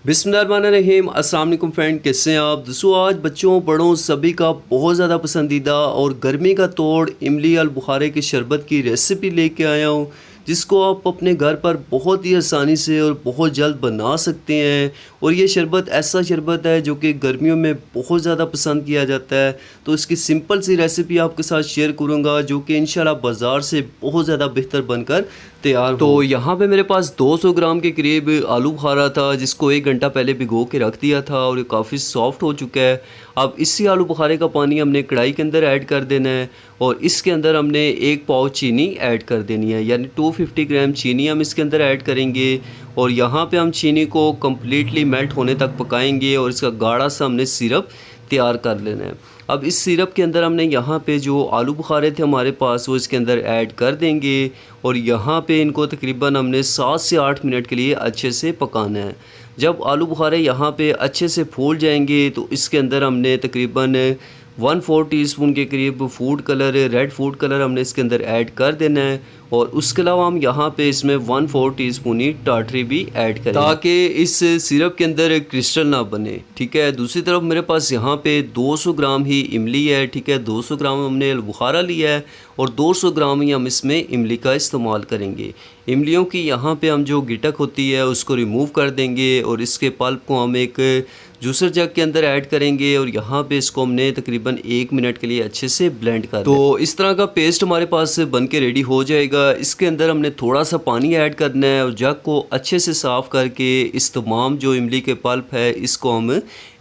बिस्मिल्लाहिर्रहमानिर्रहीम। अस्सलाम वालेकुम फ्रेंड, कैसे हैं आप दोस्तों। आज बच्चों बड़ों सभी का बहुत ज़्यादा पसंदीदा और गर्मी का तोड़ इमली अल बुखारे के शरबत की रेसिपी लेके आया हूँ, जिसको आप अपने घर पर बहुत ही आसानी से और बहुत जल्द बना सकते हैं। और ये शरबत ऐसा शरबत है जो कि गर्मियों में बहुत ज़्यादा पसंद किया जाता है। तो इसकी सिंपल सी रेसिपी आपके साथ शेयर करूँगा, जो कि इंशाल्लाह बाज़ार से बहुत ज़्यादा बेहतर बनकर तैयार। तो यहाँ पे मेरे पास 200 ग्राम के करीब आलू बुखारा था, जिसको 1 घंटा पहले भिगो के रख दिया था और ये काफ़ी सॉफ्ट हो चुका है। अब इसी आलू बुखारे का पानी हमने कढ़ाई के अंदर ऐड कर देना है और इसके अंदर हमने 1 पाव चीनी ऐड कर देनी है, यानी 250 ग्राम चीनी हम इसके अंदर ऐड करेंगे। और यहाँ पे हम चीनी को कम्प्लीटली मेल्ट होने तक पकाएंगे और इसका गाढ़ा सा हमने सिरप तैयार कर लेना है। अब इस सिरप के अंदर हमने यहाँ पे जो आलू बुखारे थे हमारे पास, वो इसके अंदर ऐड कर देंगे और यहाँ पे इनको तकरीबन हमने 7 से 8 मिनट के लिए अच्छे से पकाना है। जब आलू बुखारे यहाँ पे अच्छे से फूल जाएंगे तो इसके अंदर हमने तकरीबन 1/4 टीस्पून के करीब food colour, red food colour हमने इसके अंदर ऐड कर देना है। और उसके अलावा हम यहाँ पे इसमें 1/4 टीस्पून ही टाटरी भी ऐड करें, ताकि इस सिरप के अंदर क्रिस्टल ना बने। ठीक है। दूसरी तरफ मेरे पास यहाँ पे 200 ग्राम ही इमली है। ठीक है, 200 ग्राम हमने बुखारा लिया है और 200 ग्राम ही हम इसमें इमली का इस्तेमाल करेंगे। इमलियों की यहाँ पे हम जो गिटक होती है उसको रिमूव कर देंगे और इसके पल्प को हम एक जूसर जग के अंदर ऐड करेंगे और यहाँ पे इसको हमने तकरीबन 1 मिनट के लिए अच्छे से ब्लेंड कर तो इस तरह का पेस्ट हमारे पास बन के रेडी हो जाएगा। इसके अंदर हमने थोड़ा सा पानी ऐड करना है और जग को अच्छे से साफ़ करके इस तमाम जो इमली के पल्प है इसको हम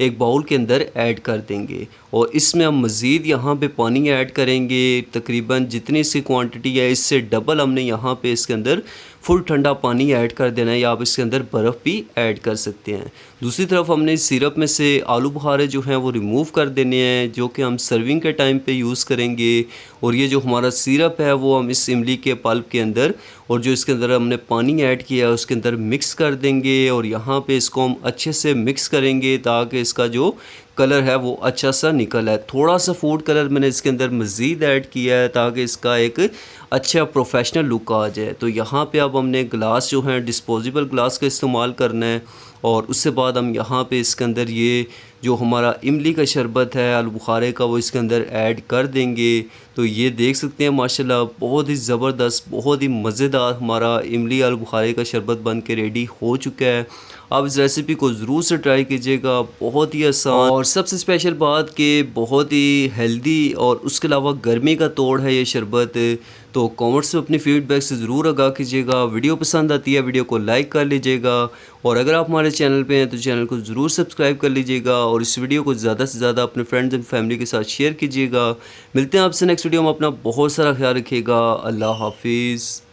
एक बाउल के अंदर ऐड कर देंगे और इसमें हम मज़ीद यहाँ पे पानी ऐड करेंगे। तकरीबन जितनी इसकी क्वांटिटी है इससे डबल हमने यहाँ पे इसके अंदर फुल ठंडा पानी ऐड कर देना है, या आप इसके अंदर बर्फ़ भी ऐड कर सकते हैं। दूसरी तरफ हमने इस सिरप में से आलू बुखारे जो हैं वो रिमूव कर देने हैं, जो कि हम सर्विंग के टाइम पे यूज़ करेंगे। और ये जो हमारा सिरप है वो हम इस इमली के पल्प के अंदर और जो इसके अंदर हमने पानी ऐड किया है उसके अंदर मिक्स कर देंगे और यहाँ पे इसको हम अच्छे से मिक्स करेंगे ताकि इसका जो कलर है वो अच्छा सा निकल आए। थोड़ा सा फूड कलर मैंने इसके अंदर मज़ीद ऐड किया है ताकि इसका एक अच्छा प्रोफेशनल लुक आ जाए। तो यहाँ पे अब हमने ग्लास जो है डिस्पोजेबल ग्लास का इस्तेमाल करना है और उससे बाद हम यहाँ पे इसके अंदर ये जो हमारा इमली का शरबत है आलू बुखारे का वो इसके अंदर ऐड कर देंगे। तो ये देख सकते हैं माशाल्लाह बहुत ही ज़बरदस्त, बहुत ही मज़ेदार हमारा इमली आलू बुखारे का शरबत बन के रेडी हो चुका है। आप इस रेसिपी को ज़रूर से ट्राई कीजिएगा, बहुत ही आसान और सबसे स्पेशल बात कि बहुत ही हेल्दी और उसके अलावा गर्मी का तोड़ है ये शरबत। तो कमेंट्स में अपनी फीडबैक से ज़रूर आगाह कीजिएगा। वीडियो पसंद आती है वीडियो को लाइक कर लीजिएगा और अगर आप हमारे चैनल पे हैं तो चैनल को ज़रूर सब्सक्राइब कर लीजिएगा और इस वीडियो को ज़्यादा से ज़्यादा अपने फ्रेंड्स एंड फैमिली के साथ शेयर कीजिएगा। मिलते हैं आपसे नेक्स्ट वीडियो में। अपना बहुत सारा ख्याल रखिएगा। अल्लाह हाफिज़।